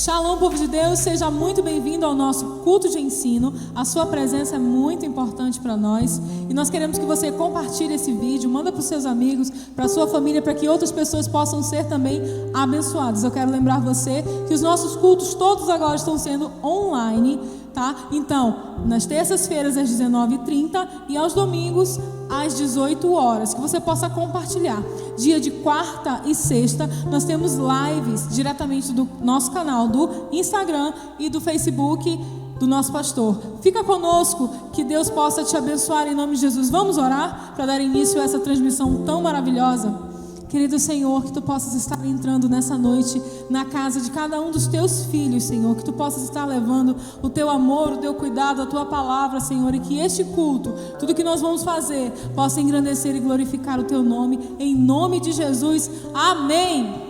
Shalom, povo de Deus, seja muito bem-vindo ao nosso culto de ensino. A sua presença é muito importante para nós e nós queremos que você compartilhe esse vídeo, manda para os seus amigos, para a sua família, para que outras pessoas possam ser também abençoadas. Eu quero lembrar você que os nossos cultos todos agora estão sendo online, tá? Então, nas terças-feiras às 19h30 e aos domingos às 18 horas, que você possa compartilhar. Dia de quarta e sexta nós temos lives diretamente do nosso canal do Instagram e do Facebook do nosso pastor. Fica conosco, que Deus possa te abençoar em nome de Jesus. Vamos orar para dar início a essa transmissão tão maravilhosa. Querido Senhor, que Tu possas estar entrando nessa noite na casa de cada um dos Teus filhos, Senhor. Que Tu possas estar levando o Teu amor, o Teu cuidado, a Tua palavra, Senhor. E que este culto, tudo que nós vamos fazer, possa engrandecer e glorificar o Teu nome. Em nome de Jesus. Amém.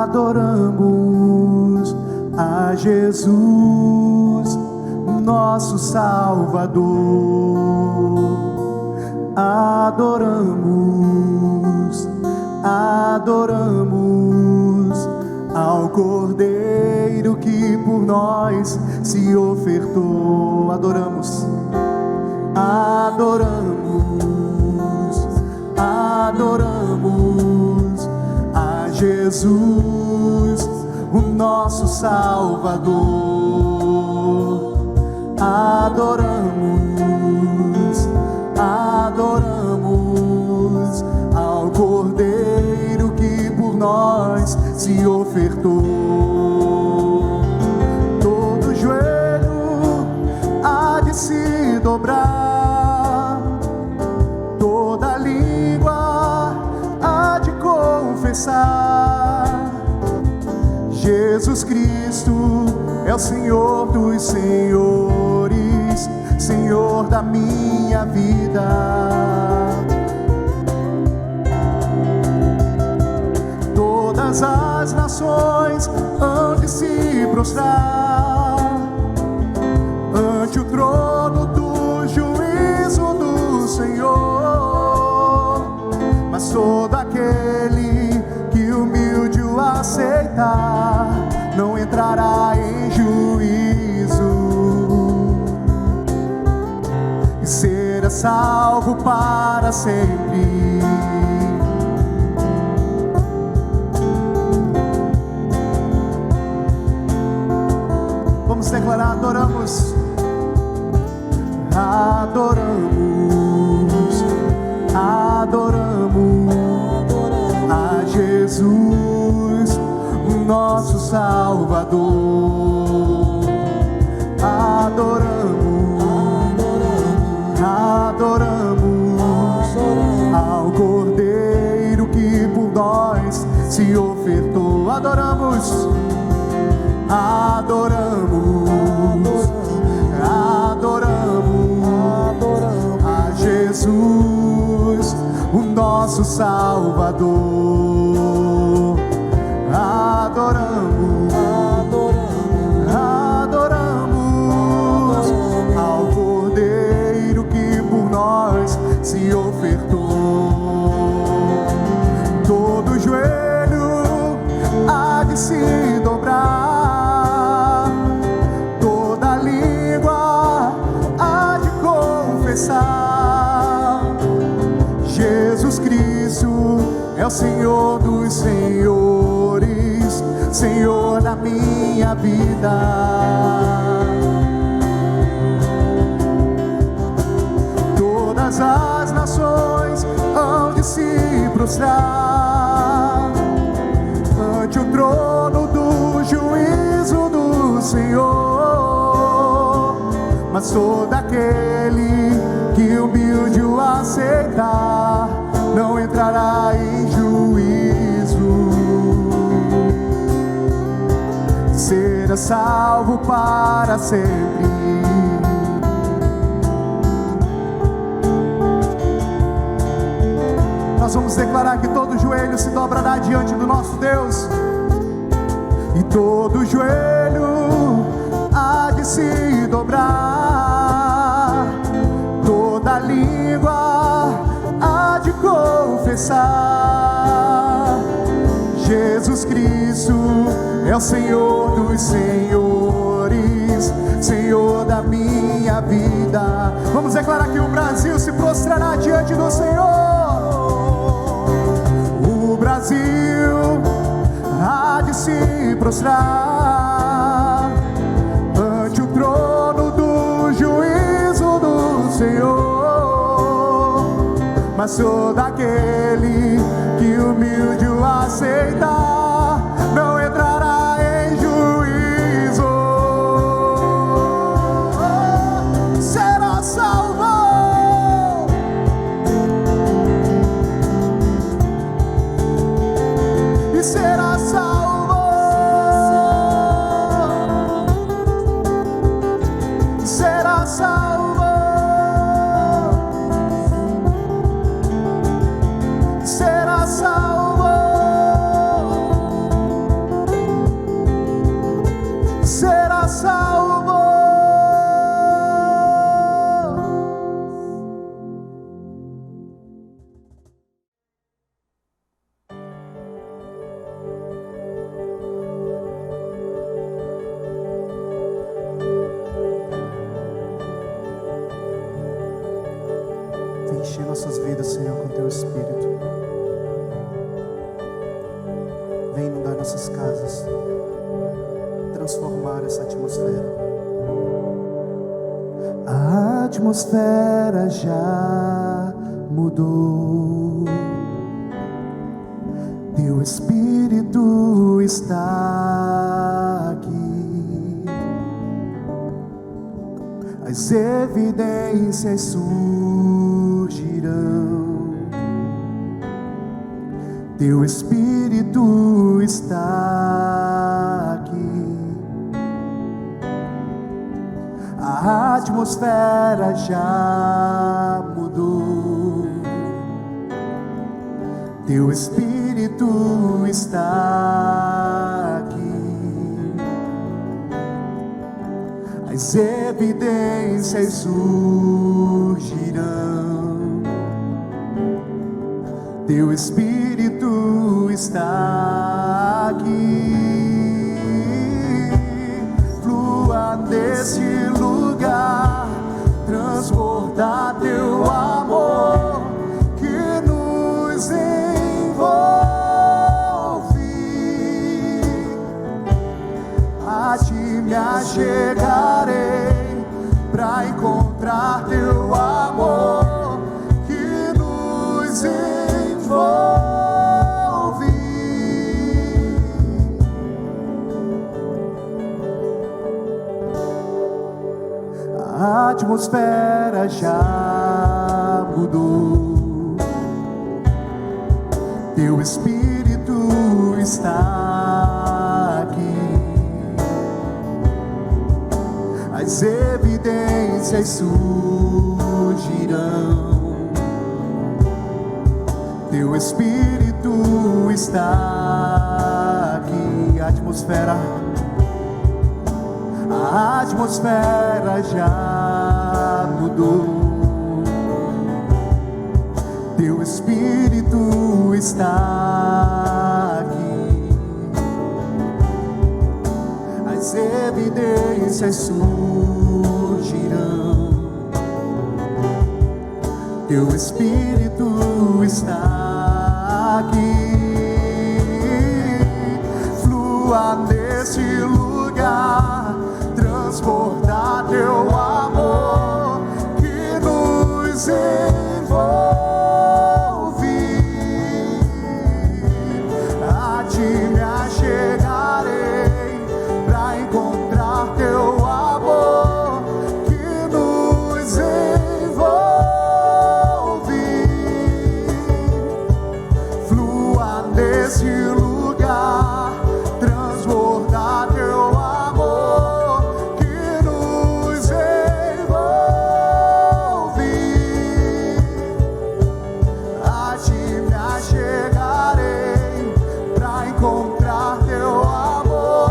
Adoramos a Jesus, nosso Salvador. Adoramos ao Cordeiro que por nós se ofertou. Adoramos a Jesus, o nosso Salvador. Adoramos ao Cordeiro que por nós se ofertou. Todo joelho há de se dobrar, toda língua há de confessar: Jesus Cristo é o Senhor dos senhores, Senhor da minha vida. Todas as nações hão de se prostrar ante o trono do juízo do Senhor, mas todo aquele que humilde o aceitar não entrará em juízo e será salvo para sempre. Vamos declarar: adoramos a Jesus, o nosso Salvador. Adoramos ao Cordeiro que por nós se ofertou. Adoramos a Jesus, o nosso Salvador. Adoramos ao Cordeiro que por nós se ofertou. Todo joelho há de se dobrar, toda língua há de confessar: Jesus Cristo é o Senhor dos senhores, Senhor da minha vida. Todas as nações hão de se prostrar ante o trono do juízo do Senhor, mas todo aquele que humilde o aceitar não entrará em juízo, será salvo para sempre. Nós vamos declarar que todo joelho se dobrará diante do nosso Deus. e todo joelho há de se dobrar, toda língua há de confessar: Jesus Cristo é o Senhor dos senhores, Senhor da minha vida. Vamos declarar que o Brasil se prostrará diante do Senhor. O Brasil há de se prostrar ante o trono do juízo do Senhor, mas todo aquele que humilde o aceitar não entrará em juízo, será salvo. E será salvo, será salvo, será salvo, será salvo. Vem encher nossas vidas, Senhor, com Teu Espírito. Vem inundar nossas casas, transformar essa atmosfera. A atmosfera já mudou. Teu Espírito está aqui. As evidências surgirão. Teu Espírito está aqui. A atmosfera já mudou. Teu Espírito está aqui. As evidências surgirão. Teu Espírito está aqui. Flua nesse lugar, transbordar Teu amor que nos envolve. A Ti me achegarei pra encontrar Teu amor que nos envolve. A atmosfera já mudou. Teu Espírito está aqui. As evidências surgirão. Teu Espírito está aqui. A atmosfera já mudou. Teu Espírito está aqui. As evidências surgirão. Teu Espírito está aqui. Flua nesse lugar, transportar Teu amor que nos envolve. A Ti me achegarei pra encontrar Teu amor que nos envolve. Flua nesse lugar, transbordar Teu amor que nos envolve. A Ti me achegarei pra encontrar Teu amor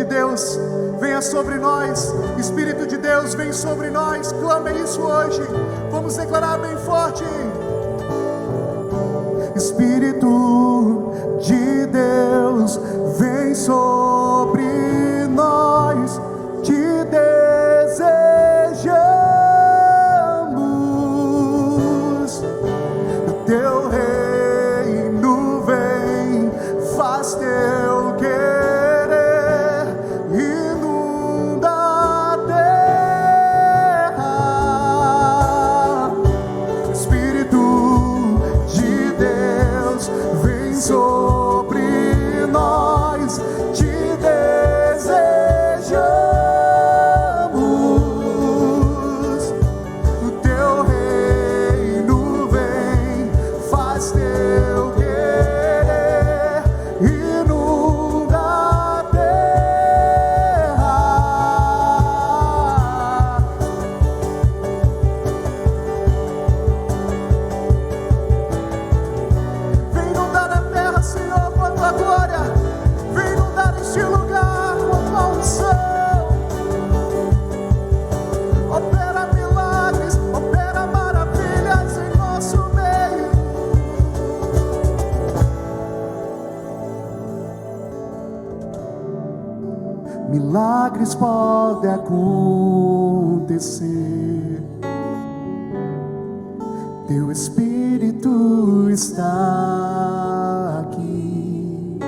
de Deus venha sobre nós. Espírito de Deus vem sobre nós. Clame isso hoje. Vamos declarar bem forte. Espírito de Deus vem sobre nós. Te desejamos. Teu reino vem, faz teu querer, inunda a terra. Espírito de Deus vem sobre nós, te desejamos. O teu reino vem, faz teu querer, inunda a terra. Vem inundar a terra, Senhor, com a tua glória. Vem inundar este lugar com a tua unção. Opera milagres, opera maravilhas em nosso meio. Milagres podem acontecer. Teu Espírito está aqui.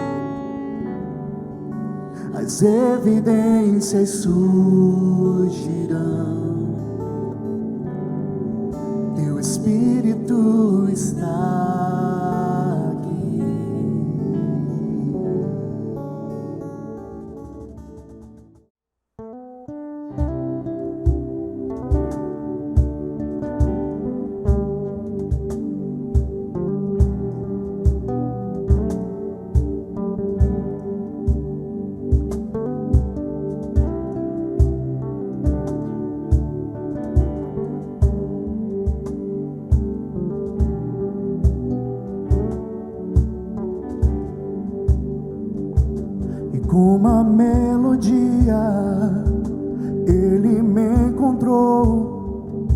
As evidências surgirão. Teu Espírito está aqui. E com uma melodia ele me encontrou,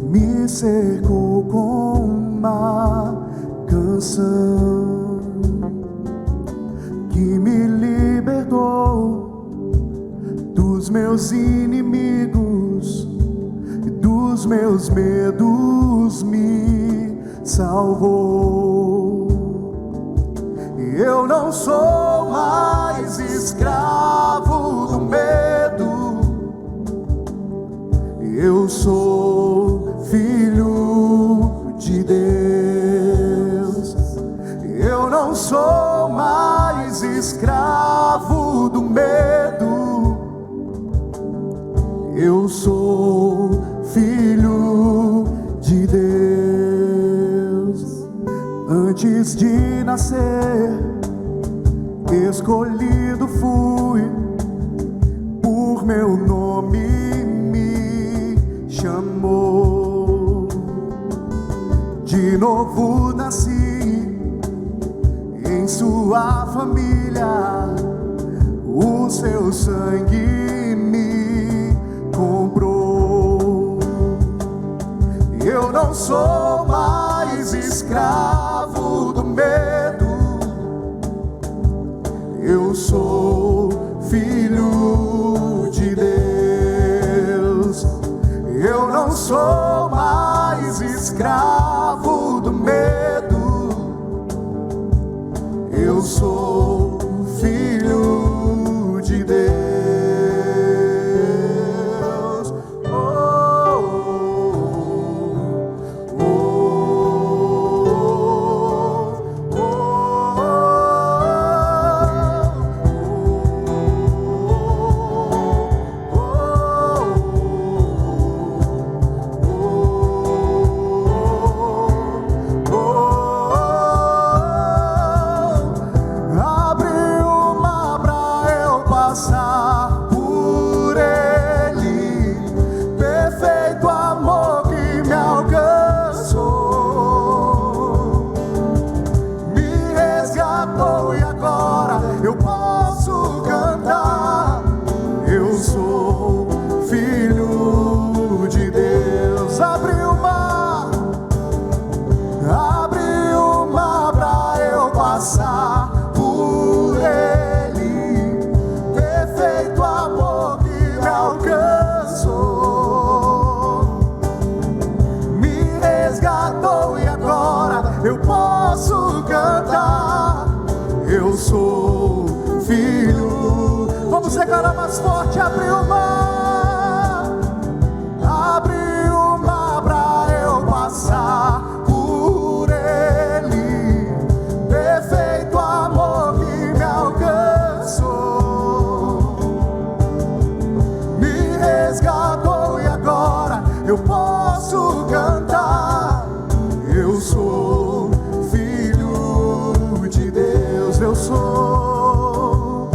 me cercou com uma canção que me libertou dos meus inimigos, dos meus medos, me salvou. Eu não sou mais escravo do medo, eu sou filho de Deus. Eu não sou mais escravo do medo, eu sou filho de Deus. Antes de nascer, escolhido fui, por meu nome me chamou. De novo nasci em sua família, o seu sangue me comprou. Eu não sou mais escravo do medo, eu sou filho de Deus. Eu não sou mais escravo do medo, eu sou filho de Deus. eu sou filho de Deus. Abre o mar pra eu passar por ele. Perfeito amor que me alcançou, me resgatou e agora eu posso cantar. Eu sou filho. Vamos declarar mais forte. Abre o mar pra eu passar por ele. Perfeito amor que me alcançou, me resgatou e agora eu posso cantar. Eu sou filho de Deus. Eu sou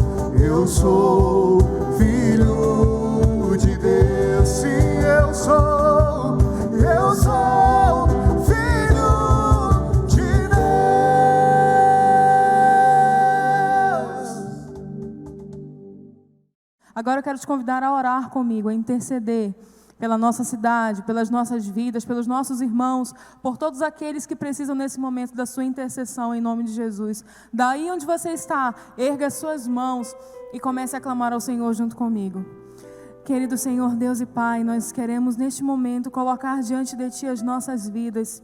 filho de Deus. Sim, eu sou filho de Deus. Agora eu quero te convidar a orar comigo, a interceder pela nossa cidade, pelas nossas vidas, pelos nossos irmãos, por todos aqueles que precisam nesse momento da sua intercessão, em nome de Jesus. Daí onde você está, erga as suas mãos e comece a clamar ao Senhor junto comigo. Querido Senhor, Deus e Pai, nós queremos neste momento colocar diante de Ti as nossas vidas.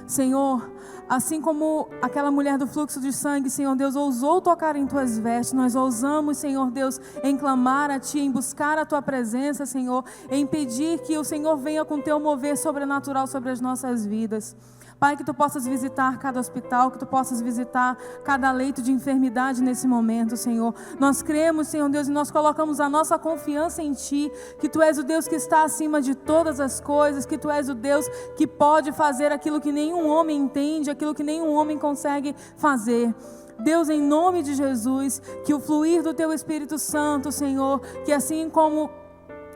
Senhor, assim como aquela mulher do fluxo de sangue, Senhor Deus, ousou tocar em Tuas vestes, nós ousamos, Senhor Deus, em clamar a Ti, em buscar a Tua presença, Senhor, em pedir que o Senhor venha com Teu mover sobrenatural sobre as nossas vidas. Pai, que Tu possas visitar cada hospital, que Tu possas visitar cada leito de enfermidade nesse momento, Senhor. Nós cremos, Senhor Deus, e nós colocamos a nossa confiança em Ti, que Tu és o Deus que está acima de todas as coisas, que Tu és o Deus que pode fazer aquilo que nenhum homem entende, aquilo que nenhum homem consegue fazer. Deus, em nome de Jesus, que o fluir do Teu Espírito Santo, Senhor, que assim como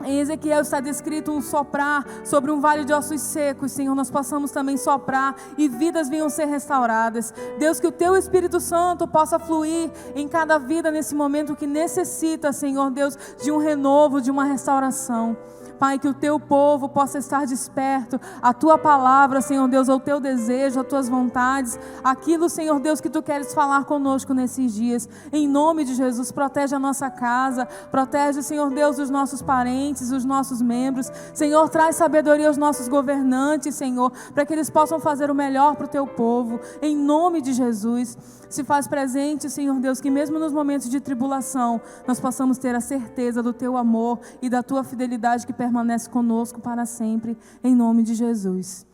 em Ezequiel está descrito um soprar sobre um vale de ossos secos, Senhor, nós possamos também soprar e vidas venham ser restauradas. Deus, que o Teu Espírito Santo possa fluir em cada vida nesse momento que necessita, Senhor Deus, de um renovo, de uma restauração. Pai, que o Teu povo possa estar desperto à Tua palavra, Senhor Deus, ao Teu desejo, às Tuas vontades, aquilo, Senhor Deus, que Tu queres falar conosco nesses dias. Em nome de Jesus, protege a nossa casa, protege, Senhor Deus, os nossos parentes, os nossos membros. Senhor, traz sabedoria aos nossos governantes, Senhor, para que eles possam fazer o melhor para o Teu povo. Em nome de Jesus, se faz presente, Senhor Deus, que mesmo nos momentos de tribulação, nós possamos ter a certeza do Teu amor e da Tua fidelidade que permanece conosco para sempre, em nome de Jesus.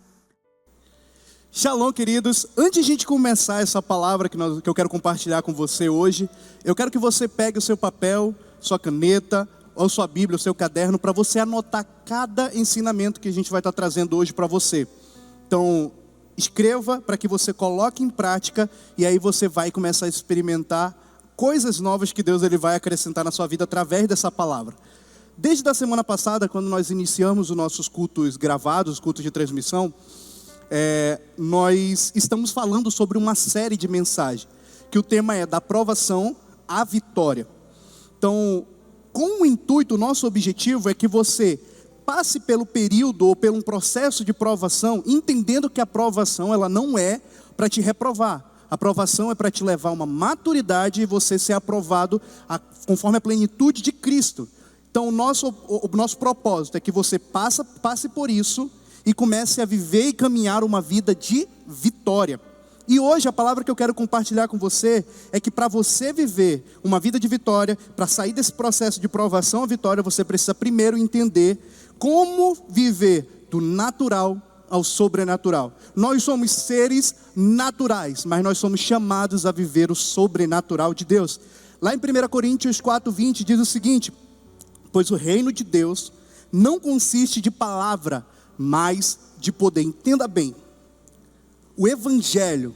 Shalom, queridos. Antes de a gente começar essa palavra que eu quero compartilhar com você hoje, eu quero que você pegue o seu papel, sua caneta, ou sua Bíblia, o seu caderno, para você anotar cada ensinamento que a gente vai estar trazendo hoje para você. Então, escreva para que você coloque em prática, e aí você vai começar a experimentar coisas novas que Deus ele vai acrescentar na sua vida através dessa palavra. Desde a semana passada, quando nós iniciamos os nossos cultos gravados, os cultos de transmissão, nós estamos falando sobre uma série de mensagens, que o tema é da provação à vitória. Então, com o intuito, o nosso objetivo é que você passe pelo período ou pelo processo de provação, entendendo que a provação ela não é para te reprovar. A provação é para te levar a uma maturidade e você ser aprovado conforme a plenitude de Cristo. Então, o nosso propósito é que você passe por isso e comece a viver e caminhar uma vida de vitória. E hoje a palavra que eu quero compartilhar com você é que para você viver uma vida de vitória, para sair desse processo de provação à vitória, você precisa primeiro entender como viver do natural ao sobrenatural. Nós somos seres naturais, mas nós somos chamados a viver o sobrenatural de Deus. Lá em 1 Coríntios 4:20 diz o seguinte: pois o reino de Deus não consiste de palavra, mas de poder. Entenda bem, o evangelho,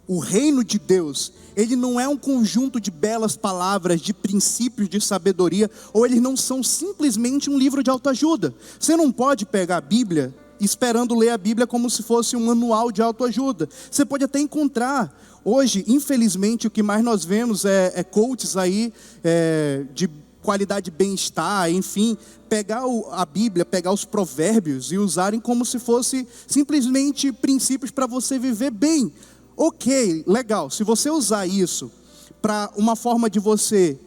o reino de Deus, ele não é um conjunto de belas palavras, de princípios de sabedoria, ou eles não são simplesmente um livro de autoajuda. Você não pode pegar a Bíblia esperando ler a Bíblia como se fosse um manual de autoajuda. Você pode até encontrar. Hoje, infelizmente, o que mais nós vemos é coaches aí, de qualidade de bem-estar, enfim, pegar a Bíblia, pegar os provérbios e usarem como se fosse simplesmente princípios para você viver bem. Ok, legal, se você usar isso para uma forma de você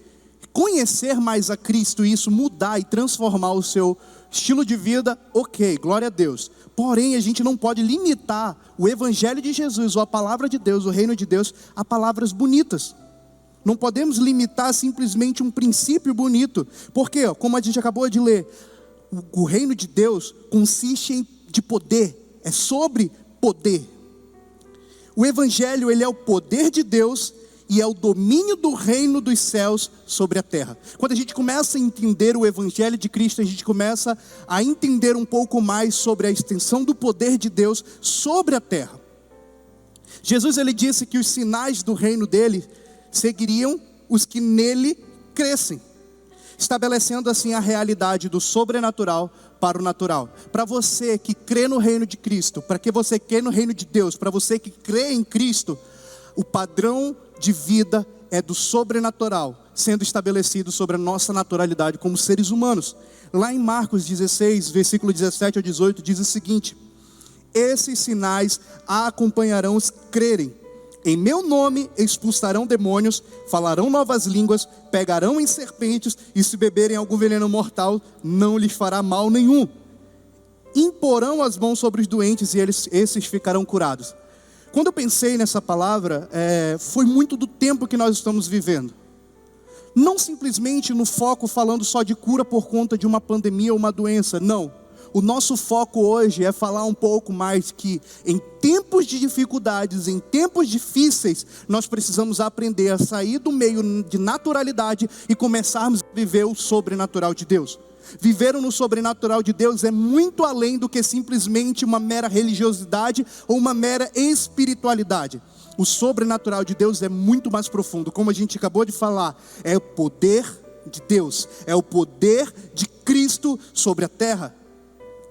conhecer mais a Cristo e isso mudar e transformar o seu estilo de vida, ok, glória a Deus. Porém, a gente não pode limitar o Evangelho de Jesus, ou a palavra de Deus, o reino de Deus, a palavras bonitas. Não podemos limitar simplesmente um princípio bonito, porque, como a gente acabou de ler, o reino de Deus consiste de poder, é sobre poder. O Evangelho, ele é o poder de Deus e é o domínio do reino dos céus sobre a terra. Quando a gente começa a entender o Evangelho de Cristo, a gente começa a entender um pouco mais sobre a extensão do poder de Deus sobre a terra. Jesus, ele disse que os sinais do reino dele seguiriam os que nele crescem, estabelecendo assim a realidade do sobrenatural para o natural. Para você que crê no reino de Cristo, para que você crê no reino de Deus, para você que crê em Cristo, o padrão de vida é do sobrenatural, sendo estabelecido sobre a nossa naturalidade como seres humanos. Lá em Marcos 16, versículo 17 ao 18, diz o seguinte: esses sinais a acompanharão os que crerem. Em meu nome expulsarão demônios, falarão novas línguas, pegarão em serpentes, e se beberem algum veneno mortal, não lhes fará mal nenhum. Imporão as mãos sobre os doentes e esses ficarão curados. Quando eu pensei nessa palavra, foi muito do tempo que nós estamos vivendo. Não simplesmente no foco falando só de cura por conta de uma pandemia ou uma doença, não. O nosso foco hoje é falar um pouco mais que em tempos de dificuldades, em tempos difíceis, nós precisamos aprender a sair do meio de naturalidade e começarmos a viver o sobrenatural de Deus. Viver no sobrenatural de Deus é muito além do que simplesmente uma mera religiosidade ou uma mera espiritualidade. O sobrenatural de Deus é muito mais profundo, como a gente acabou de falar, é o poder de Deus, é o poder de Cristo sobre a terra.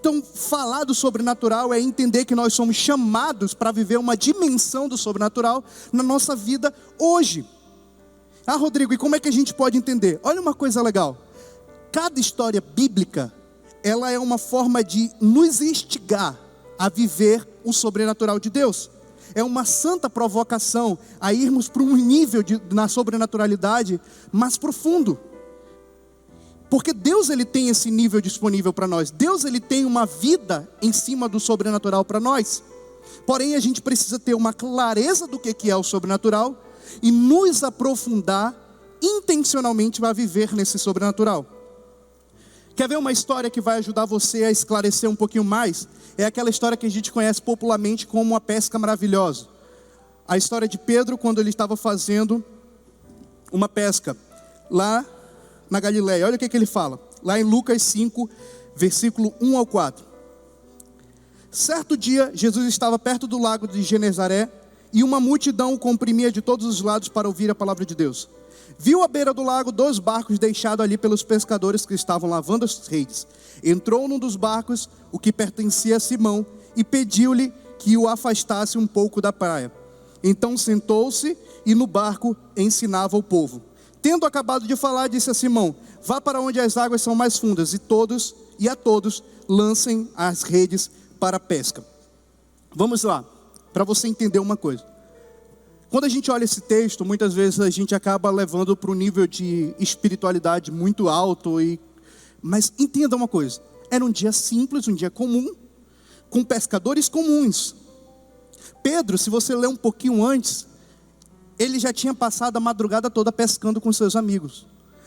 Então, falar do sobrenatural é entender que nós somos chamados para viver uma dimensão do sobrenatural na nossa vida hoje. Ah, Rodrigo, e como é que a gente pode entender? Olha uma coisa legal. Cada história bíblica, ela é uma forma de nos instigar a viver o sobrenatural de Deus. É uma santa provocação a irmos para um nível na sobrenaturalidade mais profundo. Porque Deus, ele tem esse nível disponível para nós. Deus, ele tem uma vida em cima do sobrenatural para nós. Porém, a gente precisa ter uma clareza do que é o sobrenatural e nos aprofundar intencionalmente para viver nesse sobrenatural. Quer ver uma história que vai ajudar você a esclarecer um pouquinho mais? É aquela história que a gente conhece popularmente como a pesca maravilhosa. A história de Pedro, quando ele estava fazendo uma pesca lá na Galileia. Olha o que ele fala, lá em Lucas 5, versículo 1 ao 4. Certo dia, Jesus estava perto do lago de Genezaré, e uma multidão o comprimia de todos os lados para ouvir a palavra de Deus. Viu à beira do lago 2 barcos deixados ali pelos pescadores que estavam lavando as redes. Entrou num dos barcos, o que pertencia a Simão, e pediu-lhe que o afastasse um pouco da praia. Então sentou-se e no barco ensinava o povo. Tendo acabado de falar, disse a Simão: vá para onde as águas são mais fundas, e a todos lancem as redes para a pesca. Vamos lá, para você entender uma coisa. Quando a gente olha esse texto, muitas vezes a gente acaba levando para um nível de espiritualidade muito alto. Mas entenda uma coisa, era um dia simples, um dia comum, com pescadores comuns. Pedro, se você ler um pouquinho antes, ele já tinha passado a madrugada toda pescando com seus amigos.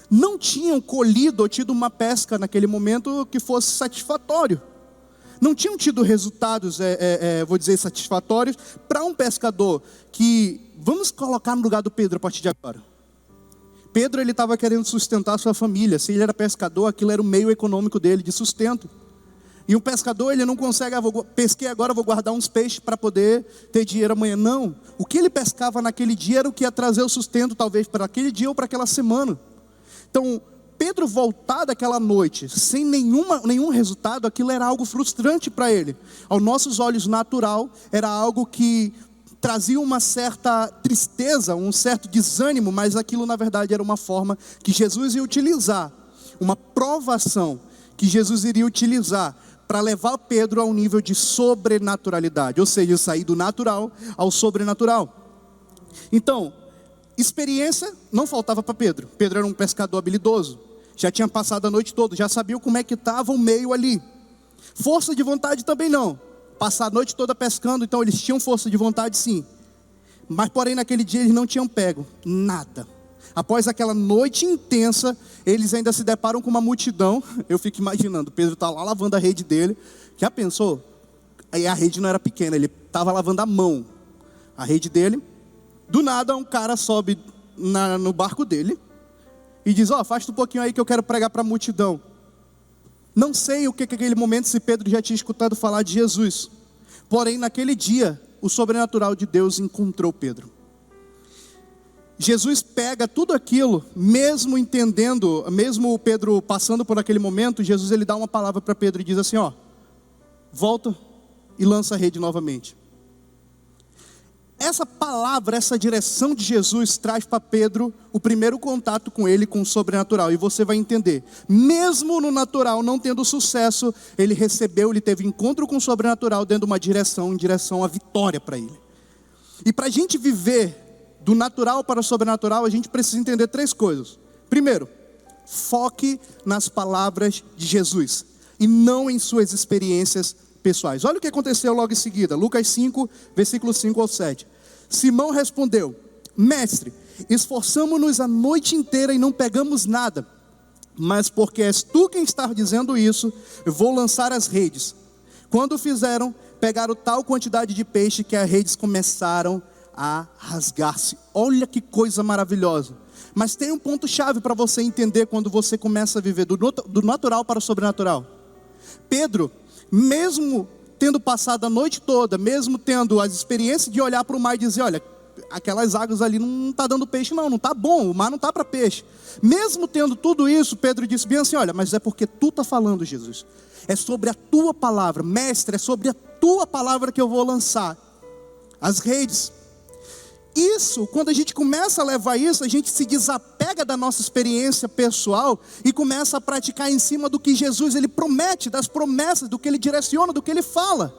Não tinham colhido ou tido uma pesca naquele momento que fosse satisfatório. Não tinham tido resultados, vou dizer, satisfatórios para um pescador que, vamos colocar no lugar do Pedro a partir de agora. Pedro, ele estava querendo sustentar a sua família. Se ele era pescador, aquilo era o meio econômico dele, de sustento. E um pescador, ele não consegue, pesquei agora, vou guardar uns peixes para poder ter dinheiro amanhã. Não, o que ele pescava naquele dia era o que ia trazer o sustento, talvez para aquele dia ou para aquela semana. Então, Pedro voltar daquela noite sem nenhum resultado, aquilo era algo frustrante para ele. Aos nossos olhos natural, era algo que trazia uma certa tristeza, um certo desânimo, mas aquilo na verdade era uma forma que Jesus ia utilizar, uma provação que Jesus iria utilizar para levar Pedro a um nível de sobrenaturalidade, ou seja, sair do natural ao sobrenatural. Então, experiência não faltava para Pedro. Pedro era um pescador habilidoso, já tinha passado a noite toda, já sabia como é que estava o meio ali. Força de vontade também não, passar a noite toda pescando, então eles tinham força de vontade sim, mas porém naquele dia eles não tinham pego nada. Após aquela noite intensa, eles ainda se deparam com uma multidão. Eu fico imaginando, Pedro está lá lavando a rede dele. Já pensou? Aí a rede não era pequena, ele estava lavando a mão, a rede dele. Do nada um cara sobe no barco dele e diz, afasta um pouquinho aí que eu quero pregar para a multidão. Não sei o que naquele momento, se Pedro já tinha escutado falar de Jesus. Porém naquele dia, o sobrenatural de Deus encontrou Pedro. Jesus pega tudo aquilo, mesmo entendendo, mesmo Pedro passando por aquele momento, Jesus ele dá uma palavra para Pedro e diz assim, volta e lança a rede novamente. Essa palavra, essa direção de Jesus traz para Pedro o primeiro contato com ele, com o sobrenatural. E você vai entender, mesmo no natural não tendo sucesso, ele teve encontro com o sobrenatural, dando uma direção, em direção à vitória para ele. E para a gente viver do natural para o sobrenatural, a gente precisa entender 3 coisas. Primeiro, foque nas palavras de Jesus e não em suas experiências pessoais. Olha o que aconteceu logo em seguida, Lucas 5, versículos 5 ao 7. Simão respondeu, mestre, esforçamo-nos a noite inteira e não pegamos nada, mas porque és tu quem está dizendo isso, eu vou lançar as redes. Quando fizeram, pegaram tal quantidade de peixe que as redes começaram a rasgar-se. Olha que coisa maravilhosa. Mas tem um ponto chave para você entender quando você começa a viver do natural para o sobrenatural. Pedro, mesmo tendo passado a noite toda, mesmo tendo as experiências de olhar para o mar e dizer, olha, aquelas águas ali não está dando peixe não está bom, o mar não está para peixe. Mesmo tendo tudo isso, Pedro disse bem assim, olha, mas é porque tu está falando, Jesus. É sobre a tua palavra, mestre, é sobre a tua palavra que eu vou lançar as redes. Isso, quando a gente começa a levar isso, a gente se desapega da nossa experiência pessoal e começa a praticar em cima do que Jesus ele promete, das promessas, do que ele direciona, do que ele fala.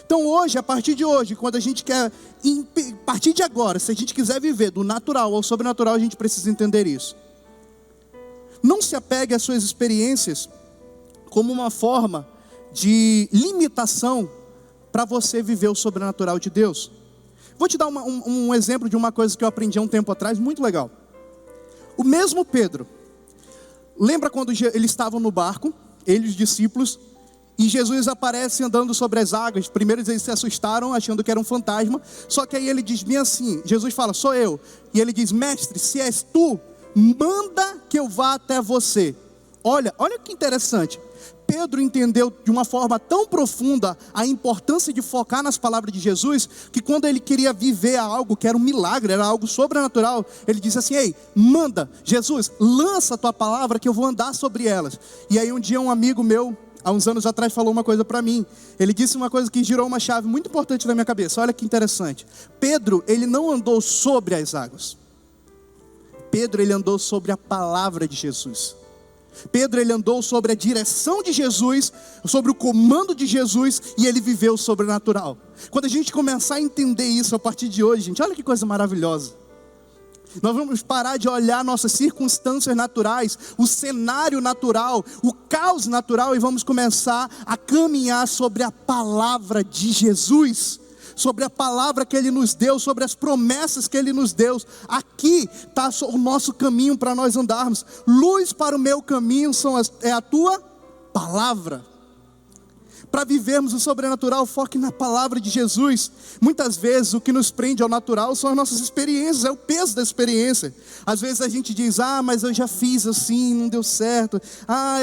Então hoje, a partir de hoje, quando a gente quer, a partir de agora, se a gente quiser viver do natural ao sobrenatural, a gente precisa entender isso. Não se apegue às suas experiências como uma forma de limitação para você viver o sobrenatural de Deus. Vou te dar um exemplo de uma coisa que eu aprendi há um tempo atrás, muito legal. O mesmo Pedro, lembra quando eles estavam no barco, ele e os discípulos, e Jesus aparece andando sobre as águas. Primeiro eles se assustaram, achando que era um fantasma, só que aí ele diz bem assim, Jesus fala, sou eu. E ele diz, mestre, se és tu, manda que eu vá até você. Olha que interessante. Pedro entendeu de uma forma tão profunda a importância de focar nas palavras de Jesus, que quando ele queria viver algo que era um milagre, era algo sobrenatural, ele disse assim, ei, manda, Jesus, lança a tua palavra que eu vou andar sobre elas. E aí um dia um amigo meu, há uns anos atrás, falou uma coisa para mim. Ele disse uma coisa que girou uma chave muito importante na minha cabeça. Olha que interessante. Pedro, ele não andou sobre as águas. Pedro, ele andou sobre a palavra de Jesus. Pedro, ele andou sobre a direção de Jesus, sobre o comando de Jesus, e ele viveu o sobrenatural. Quando a gente começar a entender isso a partir de hoje, gente, olha que coisa maravilhosa. Nós vamos parar de olhar nossas circunstâncias naturais, o cenário natural, o caos natural, e vamos começar a caminhar sobre a palavra de Jesus, sobre a palavra que Ele nos deu, sobre as promessas que Ele nos deu. Aqui está o nosso caminho para nós andarmos. Luz para o meu caminho é a tua palavra. Para vivermos o sobrenatural, foque na palavra de Jesus. Muitas vezes o que nos prende ao natural são as nossas experiências, é o peso da experiência. Às vezes a gente diz, mas eu já fiz assim, não deu certo.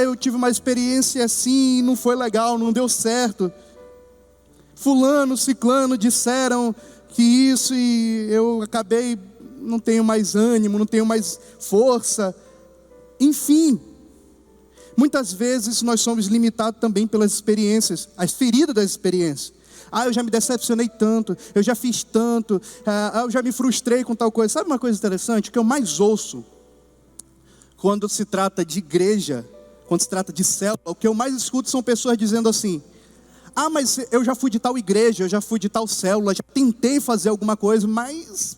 Eu tive uma experiência assim, não foi legal, não deu certo. Fulano, ciclano disseram que isso e eu acabei, não tenho mais ânimo, não tenho mais força. Enfim, muitas vezes nós somos limitados também pelas experiências, as feridas das experiências. Eu já me decepcionei tanto, eu já fiz tanto, eu já me frustrei com tal coisa. Sabe uma coisa interessante? O que eu mais ouço quando se trata de igreja, quando se trata de célula, o que eu mais escuto são pessoas dizendo assim: mas eu já fui de tal igreja, eu já fui de tal célula, já tentei fazer alguma coisa, mas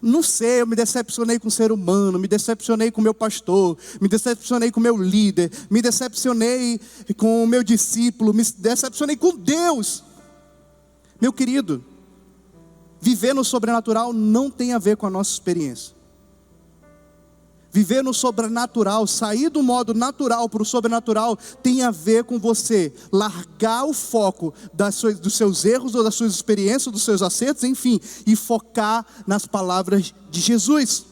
não sei, eu me decepcionei com o ser humano, me decepcionei com o meu pastor, me decepcionei com o meu líder, me decepcionei com o meu discípulo, me decepcionei com Deus. Meu querido, viver no sobrenatural não tem a ver com a nossa experiência. Viver no sobrenatural, sair do modo natural para o sobrenatural, tem a ver com você largar o foco dos seus erros ou das suas experiências, dos seus acertos, enfim, e focar nas palavras de Jesus.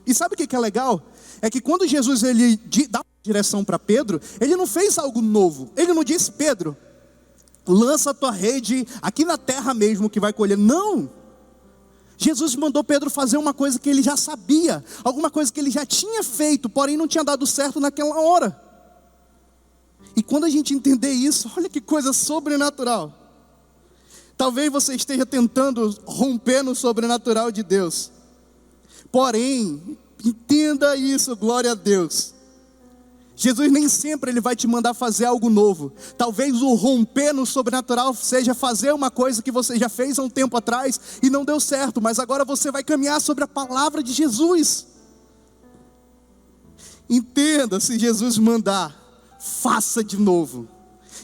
E sabe o que é legal? É que quando Jesus ele dá uma direção para Pedro, ele não fez algo novo. Ele não disse: Pedro, lança a tua rede aqui na terra mesmo que vai colher. Não! Jesus mandou Pedro fazer uma coisa que ele já sabia, alguma coisa que ele já tinha feito, porém não tinha dado certo naquela hora. E quando a gente entender isso, olha que coisa sobrenatural. Talvez você esteja tentando romper no sobrenatural de Deus, porém, entenda isso, glória a Deus. Jesus nem sempre ele vai te mandar fazer algo novo. Talvez o romper no sobrenatural seja fazer uma coisa que você já fez há um tempo atrás e não deu certo, mas agora você vai caminhar sobre a palavra de Jesus. Entenda, se Jesus mandar, faça de novo.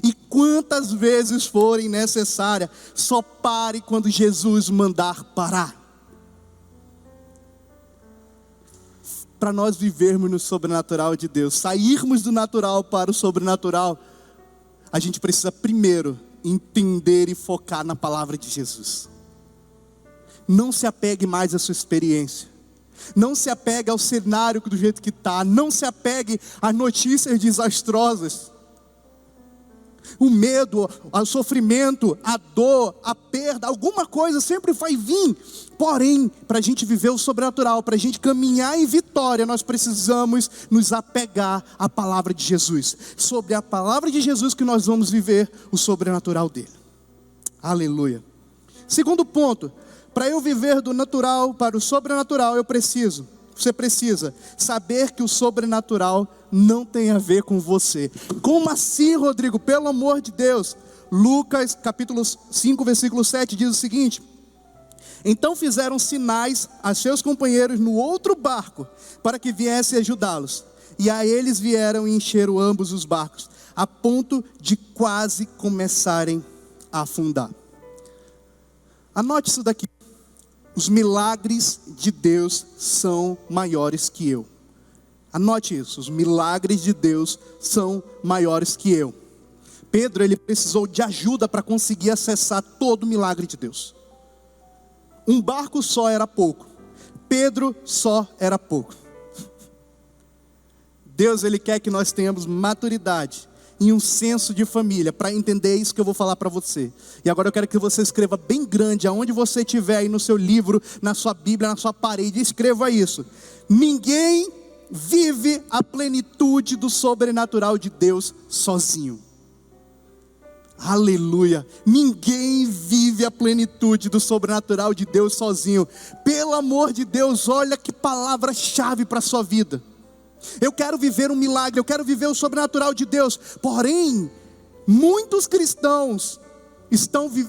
E quantas vezes forem necessárias, só pare quando Jesus mandar parar. Para nós vivermos no sobrenatural de Deus, sairmos do natural para o sobrenatural, a gente precisa primeiro entender e focar na palavra de Jesus. Não se apegue mais à sua experiência, não se apegue ao cenário do jeito que está, não se apegue às notícias desastrosas. O medo, o sofrimento, a dor, a perda, alguma coisa sempre vai vir. Porém, para a gente viver o sobrenatural, para a gente caminhar em vitória, nós precisamos nos apegar à palavra de Jesus. Sobre a palavra de Jesus que nós vamos viver o sobrenatural dele. Aleluia. Segundo ponto, para eu viver do natural para o sobrenatural, você precisa saber que o sobrenatural não tem a ver com você. Como assim, Rodrigo? Pelo amor de Deus. Lucas capítulo 5, versículo 7 diz o seguinte: então fizeram sinais a seus companheiros no outro barco, para que viessem ajudá-los. E a eles vieram e encheram ambos os barcos, a ponto de quase começarem a afundar. Anote isso daqui. Os milagres de Deus são maiores que eu. Anote isso, os milagres de Deus são maiores que eu. Pedro, ele precisou de ajuda para conseguir acessar todo o milagre de Deus. Um barco só era pouco. Pedro só era pouco. Deus, ele quer que nós tenhamos maturidade e um senso de família para entender isso que eu vou falar para você. E agora eu quero que você escreva bem grande, aonde você estiver aí no seu livro, na sua Bíblia, na sua parede, escreva isso: ninguém vive a plenitude do sobrenatural de Deus sozinho. Aleluia. Ninguém vive a plenitude do sobrenatural de Deus sozinho. Pelo amor de Deus, olha que palavra-chave para a sua vida. Eu quero viver um milagre, eu quero viver o sobrenatural de Deus. Porém, muitos cristãos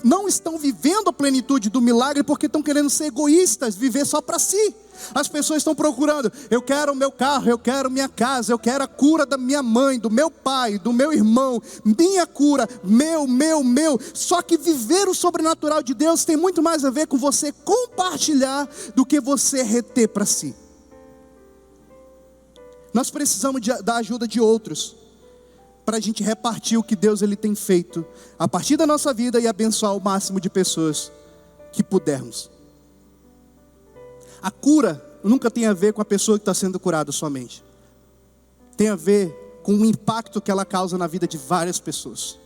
não estão vivendo a plenitude do milagre porque estão querendo ser egoístas, viver só para si. As pessoas estão procurando: eu quero o meu carro, eu quero minha casa, eu quero a cura da minha mãe, do meu pai, do meu irmão, minha cura, meu. Só que viver o sobrenatural de Deus tem muito mais a ver com você compartilhar do que você reter para si. Nós precisamos da ajuda de outros para a gente repartir o que Deus ele tem feito a partir da nossa vida e abençoar o máximo de pessoas que pudermos. A cura nunca tem a ver com a pessoa que está sendo curada somente. Tem a ver com o impacto que ela causa na vida de várias pessoas.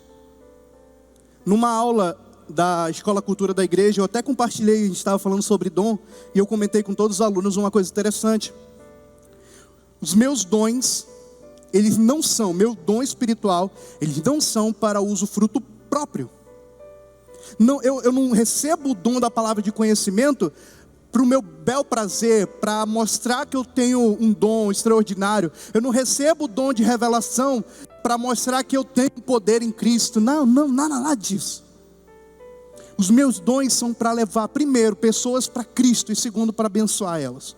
Numa aula da Escola Cultura da Igreja, eu até compartilhei, a gente estava falando sobre dom, e eu comentei com todos os alunos uma coisa interessante. Os meus dons, eles não são, meu dom espiritual, eles não são para uso fruto próprio. Não, eu não recebo o dom da palavra de conhecimento para o meu bel prazer, para mostrar que eu tenho um dom extraordinário. Eu não recebo o dom de revelação para mostrar que eu tenho poder em Cristo. Não, nada disso. Os meus dons são para levar, primeiro, pessoas para Cristo, e segundo, para abençoar elas.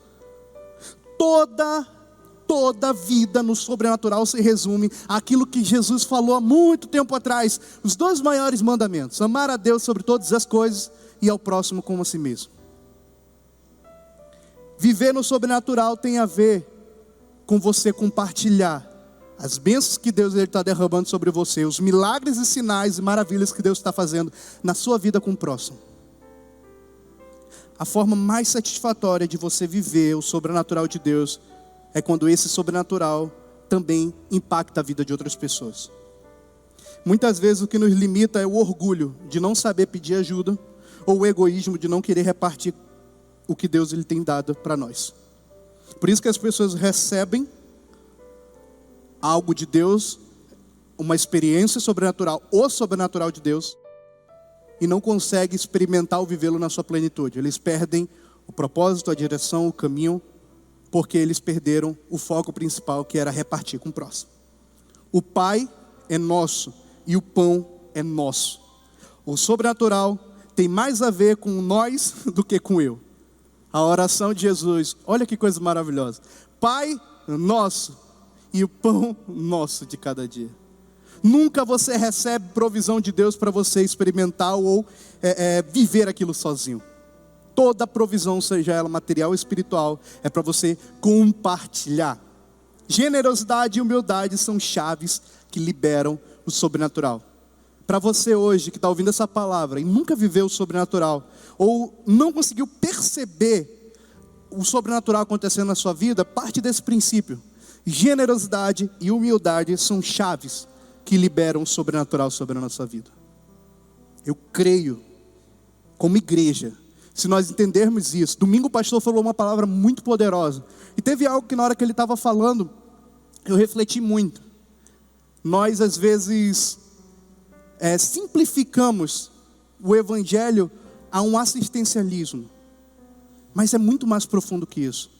Toda vida no sobrenatural se resume àquilo que Jesus falou há muito tempo atrás. Os 2 maiores mandamentos: amar a Deus sobre todas as coisas e ao próximo como a si mesmo. Viver no sobrenatural tem a ver com você compartilhar as bênçãos que Deus está derramando sobre você, os milagres e sinais e maravilhas que Deus está fazendo na sua vida com o próximo. A forma mais satisfatória de você viver o sobrenatural de Deus é quando esse sobrenatural também impacta a vida de outras pessoas. Muitas vezes o que nos limita é o orgulho de não saber pedir ajuda, ou o egoísmo de não querer repartir o que Deus ele tem dado para nós. Por isso que as pessoas recebem algo de Deus, uma experiência sobrenatural, o sobrenatural de Deus, e não conseguem experimentar ou vivê-lo na sua plenitude. Eles perdem o propósito, a direção, o caminho, porque eles perderam o foco principal, que era repartir com o próximo. O Pai é nosso e o pão é nosso. O sobrenatural tem mais a ver com nós do que com eu. A oração de Jesus, olha que coisa maravilhosa: Pai nosso e o pão nosso de cada dia. Nunca você recebe provisão de Deus para você experimentar ou viver aquilo sozinho. Toda provisão, seja ela material ou espiritual, é para você compartilhar. Generosidade e humildade são chaves que liberam o sobrenatural. Para você hoje que está ouvindo essa palavra e nunca viveu o sobrenatural, ou não conseguiu perceber o sobrenatural acontecendo na sua vida, parte desse princípio. Generosidade e humildade são chaves que liberam o sobrenatural sobre a nossa vida. Eu creio, como igreja, se nós entendermos isso. Domingo o pastor falou uma palavra muito poderosa, e teve algo que na hora que ele estava falando, eu refleti muito. Nós às vezes simplificamos o evangelho a um assistencialismo, mas é muito mais profundo que isso.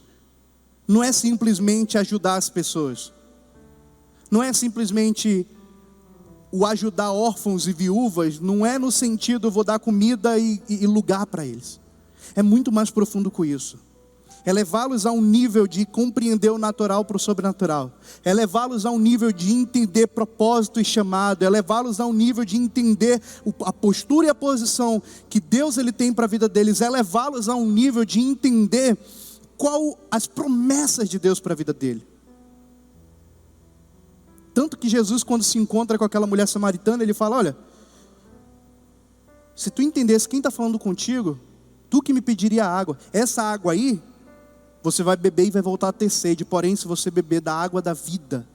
Não é simplesmente ajudar as pessoas, não é simplesmente o ajudar órfãos e viúvas, não é no sentido vou dar comida e lugar para eles. É muito mais profundo que isso. É levá-los a um nível de compreender o natural para o sobrenatural. É levá-los a um nível de entender propósito e chamado. É levá-los a um nível de entender a postura e a posição que Deus ele tem para a vida deles. É levá-los a um nível de entender qual as promessas de Deus para a vida dele. Tanto que Jesus, quando se encontra com aquela mulher samaritana, ele fala: olha, se tu entendesse quem está falando contigo, tu que me pediria água. Essa água aí, você vai beber e vai voltar a ter sede. Porém, se você beber da água da vida,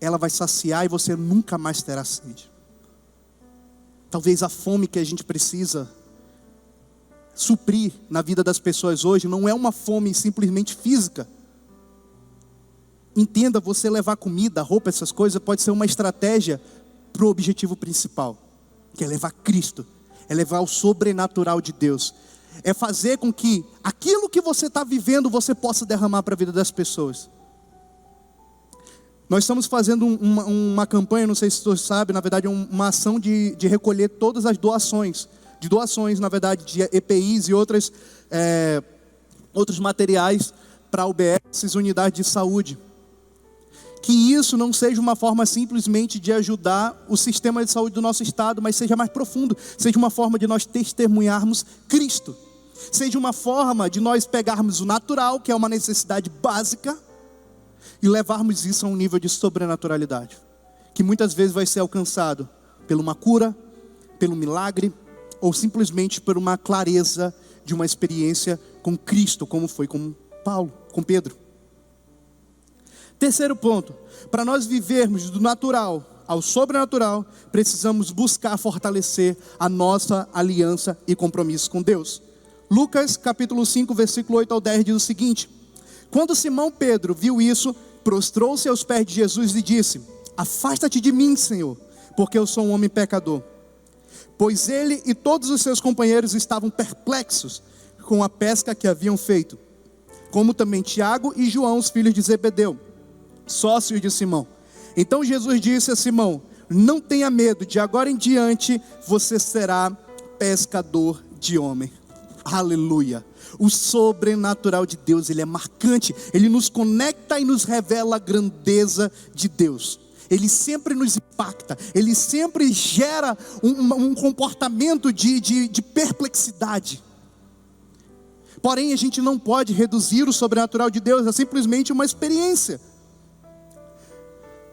ela vai saciar e você nunca mais terá sede. Talvez a fome que a gente precisa suprir na vida das pessoas hoje não é uma fome simplesmente física. Entenda, você levar comida, roupa, essas coisas pode ser uma estratégia para o objetivo principal, que é levar Cristo, é levar o sobrenatural de Deus, é fazer com que aquilo que você está vivendo você possa derramar para a vida das pessoas. Nós estamos fazendo uma campanha, não sei se você sabe, na verdade uma ação de recolher todas as doações, na verdade de EPIs e outros materiais para UBS, unidades de saúde. Que isso não seja uma forma simplesmente de ajudar o sistema de saúde do nosso estado, mas seja mais profundo, seja uma forma de nós testemunharmos Cristo, seja uma forma de nós pegarmos o natural, que é uma necessidade básica, e levarmos isso a um nível de sobrenaturalidade, que muitas vezes vai ser alcançado por uma cura, pelo milagre, ou simplesmente por uma clareza de uma experiência com Cristo, como foi com Paulo, com Pedro. Terceiro ponto, para nós vivermos do natural ao sobrenatural, precisamos buscar fortalecer a nossa aliança e compromisso com Deus. Lucas capítulo 5, versículo 8 ao 10 diz o seguinte: quando Simão Pedro viu isso, prostrou-se aos pés de Jesus e disse: afasta-te de mim, Senhor, porque eu sou um homem pecador. pois ele e todos os seus companheiros estavam perplexos com a pesca que haviam feito, como também Tiago e João, os filhos de Zebedeu, sócios de Simão. Então Jesus disse a Simão: não tenha medo, de agora em diante você será pescador de homem. Aleluia. O sobrenatural de Deus, ele é marcante, ele nos conecta e nos revela a grandeza de Deus. Ele sempre nos impacta, ele sempre gera um comportamento de perplexidade. Porém, a gente não pode reduzir o sobrenatural de Deus a simplesmente uma experiência.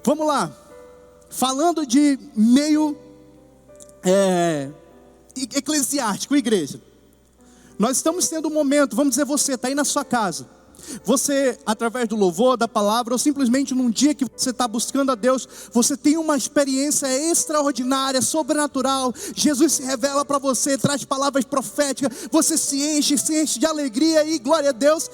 Vamos lá, falando de meio eclesiástico, igreja. Nós estamos tendo um momento, vamos dizer, você está aí na sua casa. Você, através do louvor, da palavra, ou simplesmente num dia que você está buscando a Deus, você tem uma experiência extraordinária, sobrenatural. Jesus se revela para você, traz palavras proféticas, você se enche de alegria e glória a Deus.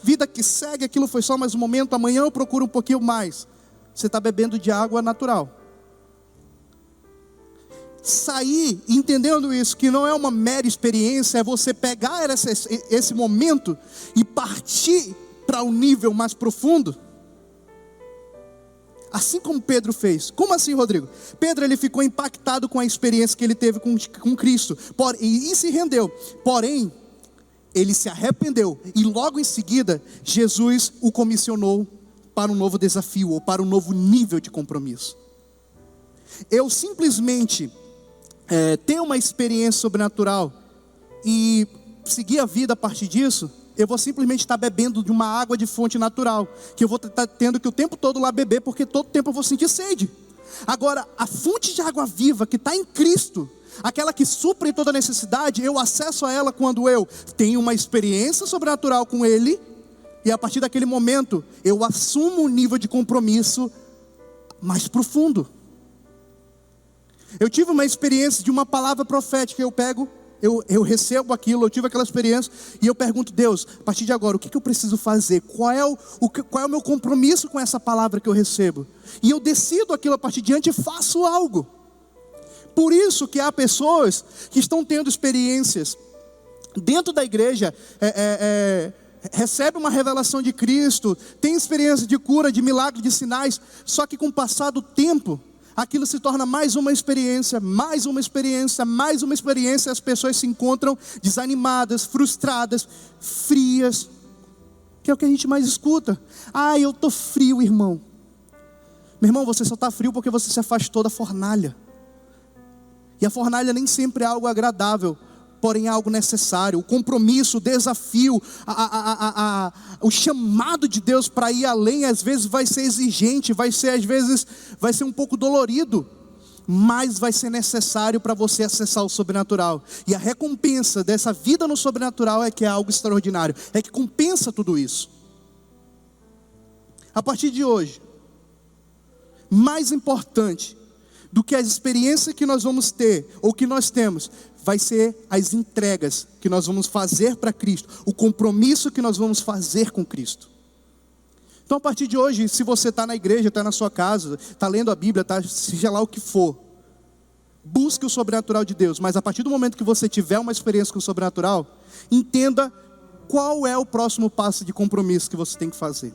Vida que segue, aquilo foi só mais um momento, amanhã eu procuro um pouquinho mais. Você está bebendo de água natural. Sair entendendo isso, que não é uma mera experiência, é você pegar esse momento e partir para um nível mais profundo. Assim como Pedro fez. Como assim, Rodrigo? Pedro, ele ficou impactado com a experiência que ele teve com Cristo, e se rendeu. Porém, ele se arrependeu, e logo em seguida, Jesus o comissionou para um novo desafio, ou para um novo nível de compromisso. Eu simplesmente ter uma experiência sobrenatural e seguir a vida a partir disso, eu vou simplesmente estar bebendo de uma água de fonte natural, que eu vou estar tendo que o tempo todo lá beber, porque todo tempo eu vou sentir sede. Agora, a fonte de água viva que está em Cristo, aquela que supre toda necessidade, eu acesso a ela quando eu tenho uma experiência sobrenatural com Ele, e a partir daquele momento, eu assumo um nível de compromisso mais profundo. Eu tive uma experiência de uma palavra profética, eu recebo aquilo, eu tive aquela experiência, e eu pergunto: Deus, a partir de agora, o que eu preciso fazer? Qual é o meu compromisso com essa palavra que eu recebo? E eu decido aquilo a partir de diante e faço algo. Por isso que há pessoas que estão tendo experiências dentro da igreja, recebe uma revelação de Cristo, tem experiência de cura, de milagre, de sinais, só que com o passar do tempo, aquilo se torna mais uma experiência, mais uma experiência, mais uma experiência, e as pessoas se encontram desanimadas, frustradas, frias, que é o que a gente mais escuta. Ah, eu estou frio, irmão. Meu irmão, você só está frio porque você se afastou da fornalha. E a fornalha nem sempre é algo agradável, porém é algo necessário. O compromisso, o desafio, o chamado de Deus para ir além, às vezes vai ser exigente, às vezes vai ser um pouco dolorido, mas vai ser necessário para você acessar o sobrenatural. E a recompensa dessa vida no sobrenatural é que é algo extraordinário, é que compensa tudo isso. A partir de hoje, mais importante do que as experiências que nós vamos ter, ou que nós temos, vai ser as entregas que nós vamos fazer para Cristo, o compromisso que nós vamos fazer com Cristo. Então, a partir de hoje, se você está na igreja, está na sua casa, está lendo a Bíblia, seja lá o que for, busque o sobrenatural de Deus, mas a partir do momento que você tiver uma experiência com o sobrenatural, entenda qual é o próximo passo de compromisso que você tem que fazer.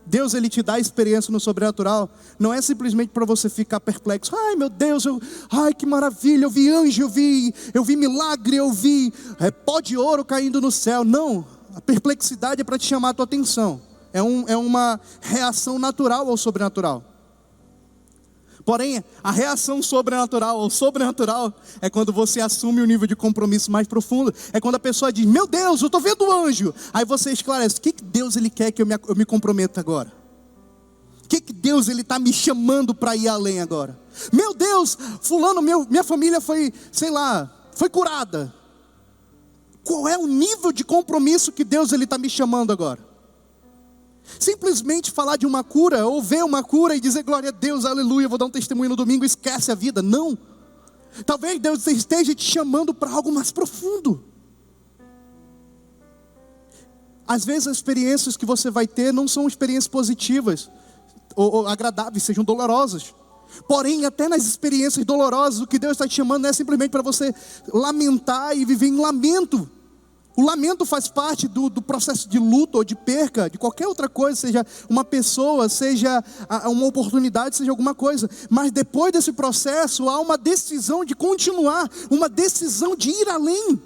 Deus, Ele te dá experiência no sobrenatural, não é simplesmente para você ficar perplexo. Ai meu Deus, ai que maravilha, eu vi anjo, eu vi milagre, eu vi pó de ouro caindo no céu. Não, a perplexidade é para te chamar a tua atenção, é uma reação natural ao sobrenatural. Porém, a reação sobrenatural ao sobrenatural é quando você assume um nível de compromisso mais profundo. É quando a pessoa diz: meu Deus, eu estou vendo o anjo. Aí você esclarece: o que Deus Ele quer que eu me comprometa agora? O que Deus Ele está me chamando para ir além agora? Meu Deus, fulano, minha família foi curada. Qual é o nível de compromisso que Deus Ele está me chamando agora? Simplesmente falar de uma cura, ou ver uma cura e dizer glória a Deus, aleluia, vou dar um testemunho no domingo, esquece a vida. Não, talvez Deus esteja te chamando para algo mais profundo. Às vezes as experiências que você vai ter não são experiências positivas ou agradáveis, sejam dolorosas. Porém, até nas experiências dolorosas, o que Deus está te chamando não é simplesmente para você lamentar e viver em lamento. O lamento faz parte do processo de luto ou de perca, de qualquer outra coisa, seja uma pessoa, seja uma oportunidade, seja alguma coisa. Mas depois desse processo, há uma decisão de continuar, uma decisão de ir além.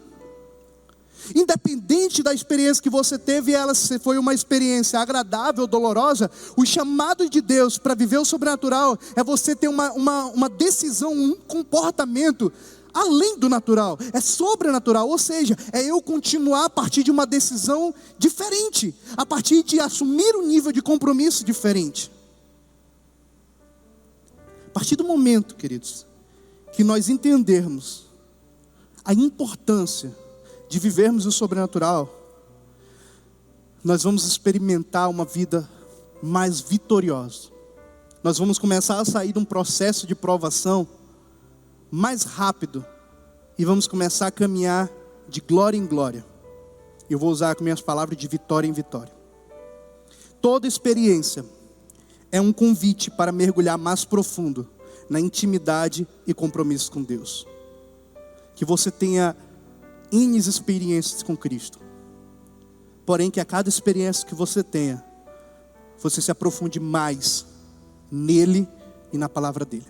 Independente da experiência que você teve, ela se foi uma experiência agradável ou dolorosa, o chamado de Deus para viver o sobrenatural é você ter uma decisão, um comportamento além do natural, é sobrenatural, ou seja, é eu continuar a partir de uma decisão diferente, a partir de assumir um nível de compromisso diferente. A partir do momento, queridos, que nós entendermos a importância de vivermos o sobrenatural, nós vamos experimentar uma vida mais vitoriosa. Nós vamos começar a sair de um processo de provação mais rápido e vamos começar a caminhar de glória em glória. Eu vou usar com minhas palavras de vitória em vitória. Toda experiência é um convite para mergulhar mais profundo na intimidade e compromisso com Deus. Que você tenha N experiências com Cristo. Porém, que a cada experiência que você tenha, você se aprofunde mais nele e na palavra dele.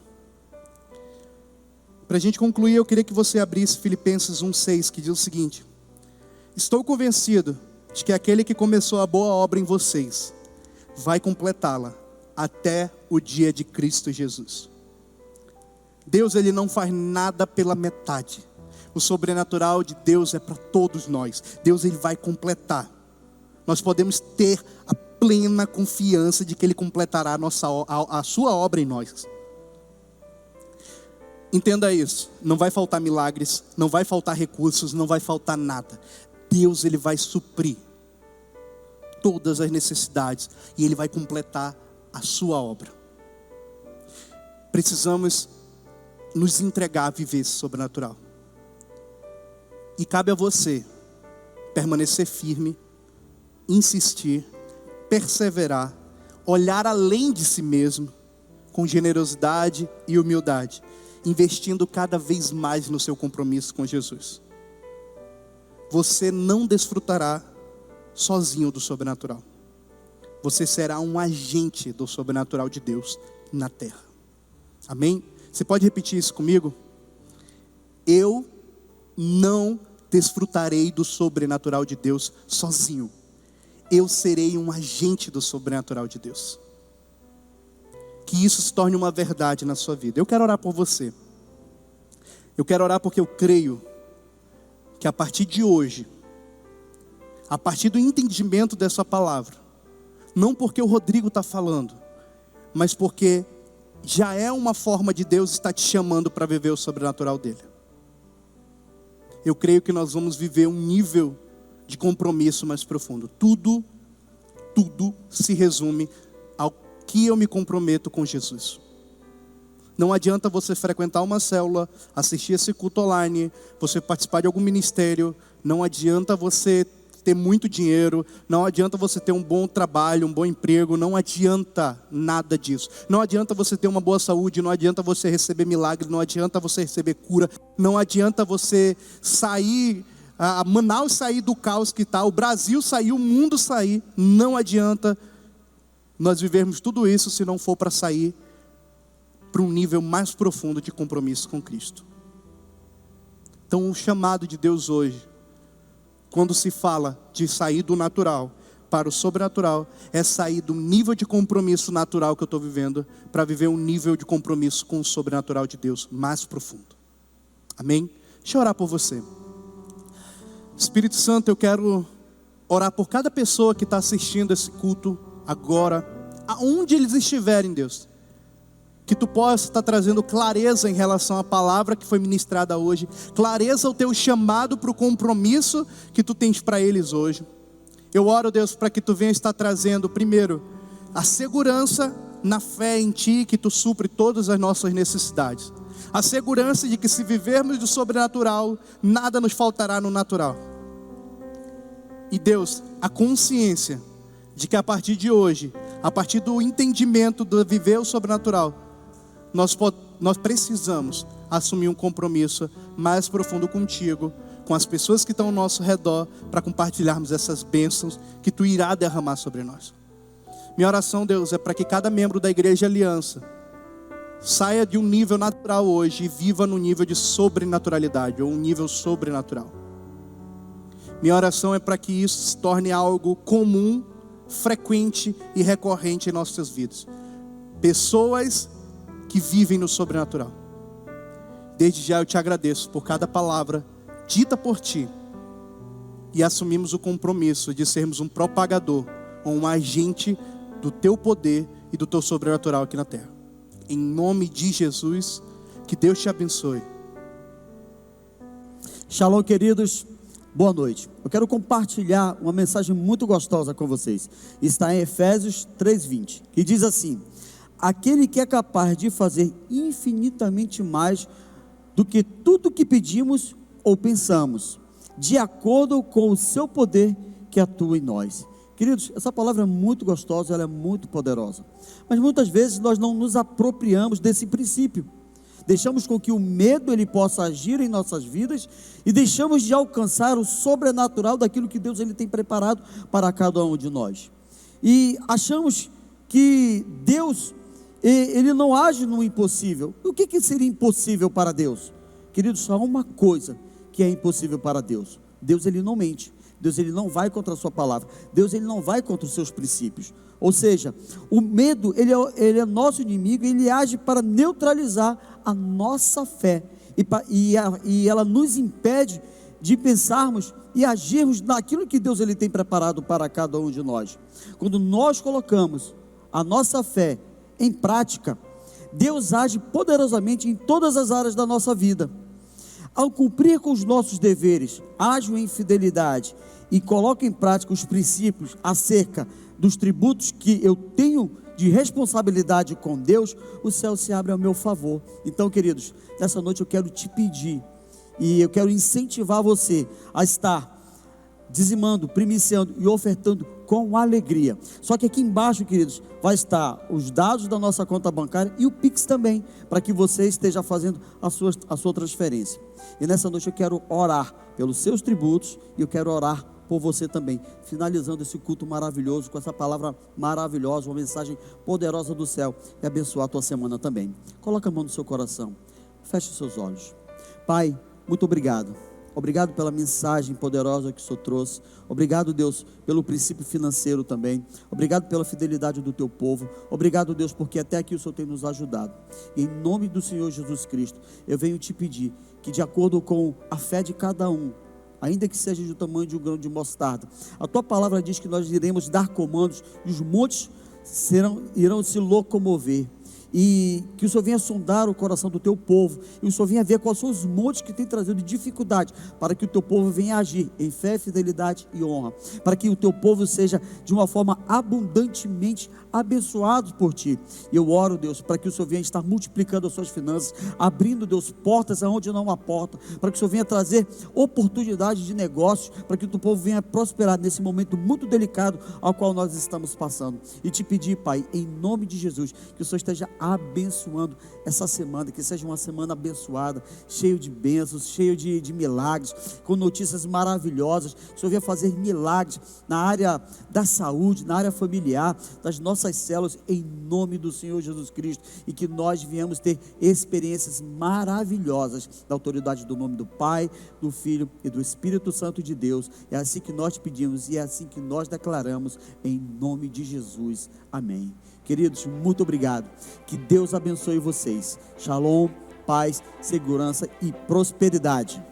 Para a gente concluir, eu queria que você abrisse Filipenses 1,6, que diz o seguinte: estou convencido de que aquele que começou a boa obra em vocês vai completá-la até o dia de Cristo Jesus. Deus, ele não faz nada pela metade. O sobrenatural de Deus é para todos nós. Deus, ele vai completar. Nós podemos ter a plena confiança de que ele completará a sua obra em nós. Entenda isso, não vai faltar milagres, não vai faltar recursos, não vai faltar nada. Deus, ele vai suprir todas as necessidades e ele vai completar a sua obra. Precisamos nos entregar a viver esse sobrenatural. E cabe a você permanecer firme, insistir, perseverar, olhar além de si mesmo, com generosidade e humildade, investindo cada vez mais no seu compromisso com Jesus. Você não desfrutará sozinho do sobrenatural. Você será um agente do sobrenatural de Deus na terra. Amém? Você pode repetir isso comigo? Eu não desfrutarei do sobrenatural de Deus sozinho. Eu serei um agente do sobrenatural de Deus. Que isso se torne uma verdade na sua vida. Eu quero orar por você. Eu quero orar porque eu creio que a partir de hoje, a partir do entendimento dessa palavra, não porque o Rodrigo está falando, mas porque já é uma forma de Deus estar te chamando para viver o sobrenatural dele. Eu creio que nós vamos viver um nível de compromisso mais profundo. Tudo se resume ao que eu me comprometo com Jesus. Não adianta você frequentar uma célula, assistir esse culto online, você participar de algum ministério, não adianta você ter muito dinheiro, não adianta você ter um bom trabalho, um bom emprego, não adianta nada disso. Não adianta você ter uma boa saúde, não adianta você receber milagre, não adianta você receber cura, não adianta você sair, Manaus sair do caos que está, o Brasil sair, o mundo sair, não adianta nós vivermos tudo isso se não for para sair para um nível mais profundo de compromisso com Cristo. Então o chamado de Deus hoje, quando se fala de sair do natural para o sobrenatural, é sair do nível de compromisso natural que eu estou vivendo, para viver um nível de compromisso com o sobrenatural de Deus mais profundo. Amém? Deixa eu orar por você. Espírito Santo, eu quero orar por cada pessoa que está assistindo esse culto agora, aonde eles estiverem, Deus, que tu possa estar trazendo clareza em relação à palavra que foi ministrada hoje, clareza ao teu chamado para o compromisso que tu tens para eles hoje. Eu oro, Deus, para que tu venha estar trazendo, primeiro, a segurança na fé em ti, que tu supre todas as nossas necessidades, a segurança de que se vivermos do sobrenatural, nada nos faltará no natural. E Deus, a consciência de que a partir de hoje, a partir do entendimento do viver o sobrenatural, nós precisamos assumir um compromisso mais profundo contigo, com as pessoas que estão ao nosso redor, para compartilharmos essas bênçãos que tu irá derramar sobre nós. Minha oração, Deus, é para que cada membro da Igreja Aliança saia de um nível natural hoje e viva no nível de sobrenaturalidade, ou um nível sobrenatural. Minha oração é para que isso se torne algo comum, frequente e recorrente em nossas vidas. Pessoas que vivem no sobrenatural. Desde já eu te agradeço por cada palavra dita por ti, e assumimos o compromisso de sermos um propagador ou um agente do teu poder e do teu sobrenatural aqui na terra. Em nome de Jesus, que Deus te abençoe. Shalom, queridos, boa noite. Eu quero compartilhar uma mensagem muito gostosa com vocês. Está em Efésios 3:20, que diz assim: aquele que é capaz de fazer infinitamente mais do que tudo que pedimos ou pensamos, de acordo com o seu poder que atua em nós. Queridos, essa palavra é muito gostosa, ela é muito poderosa, mas muitas vezes nós não nos apropriamos desse princípio. Deixamos com que o medo ele possa agir em nossas vidas e deixamos de alcançar o sobrenatural daquilo que Deus ele tem preparado para cada um de nós. E achamos que Deus ele não age no impossível. O que seria impossível para Deus? Queridos, só há uma coisa que é impossível para Deus. Deus ele não mente. Deus ele não vai contra a sua palavra. Deus ele não vai contra os seus princípios. Ou seja, o medo ele é nosso inimigo. Ele age para neutralizar a nossa fé e ela nos impede de pensarmos e agirmos naquilo que Deus ele tem preparado para cada um de nós. Quando nós colocamos a nossa fé em prática, Deus age poderosamente em todas as áreas da nossa vida. Ao cumprir com os nossos deveres, ajo em fidelidade e coloco em prática os princípios acerca dos tributos que eu tenho de responsabilidade com Deus, o céu se abre ao meu favor. Então, queridos, nessa noite eu quero te pedir e eu quero incentivar você a estar dizimando, primiciando e ofertando com alegria. Só que aqui embaixo, queridos, vai estar os dados da nossa conta bancária e o Pix também, para que você esteja fazendo a sua transferência. E nessa noite eu quero orar pelos seus tributos e eu quero orar por você também, finalizando esse culto maravilhoso com essa palavra maravilhosa, uma mensagem poderosa do céu, e abençoar a tua semana também. Coloca a mão no seu coração, feche os seus olhos. Pai, muito obrigado. Obrigado pela mensagem poderosa que o Senhor trouxe. Obrigado, Deus, pelo princípio financeiro também. Obrigado pela fidelidade do teu povo. Obrigado, Deus, porque até aqui o Senhor tem nos ajudado. Em nome do Senhor Jesus Cristo, eu venho te pedir que, de acordo com a fé de cada um, ainda que seja do tamanho de um grão de mostarda, a tua palavra diz que nós iremos dar comandos e os montes irão se locomover. E que o Senhor venha sondar o coração do teu povo, e o Senhor venha ver quais são os montes que tem trazido dificuldade, para que o teu povo venha agir em fé, fidelidade e honra, para que o teu povo seja de uma forma abundantemente abençoado por ti. E eu oro, Deus, para que o Senhor venha estar multiplicando as suas finanças, abrindo, Deus, portas aonde não há porta, para que o Senhor venha trazer oportunidades de negócios, para que o teu povo venha prosperar nesse momento muito delicado ao qual nós estamos passando. E te pedir, Pai, em nome de Jesus, que o Senhor esteja abençoando essa semana, que seja uma semana abençoada, cheio de bênçãos, cheio de milagres, com notícias maravilhosas. O Senhor venha fazer milagres na área da saúde, na área familiar, das nossas células, em nome do Senhor Jesus Cristo, e que nós viemos ter experiências maravilhosas da autoridade do nome do Pai, do Filho e do Espírito Santo de Deus. É assim que nós pedimos e é assim que nós declaramos, em nome de Jesus, amém. Queridos, muito obrigado, que Deus abençoe vocês. Shalom, paz, segurança e prosperidade.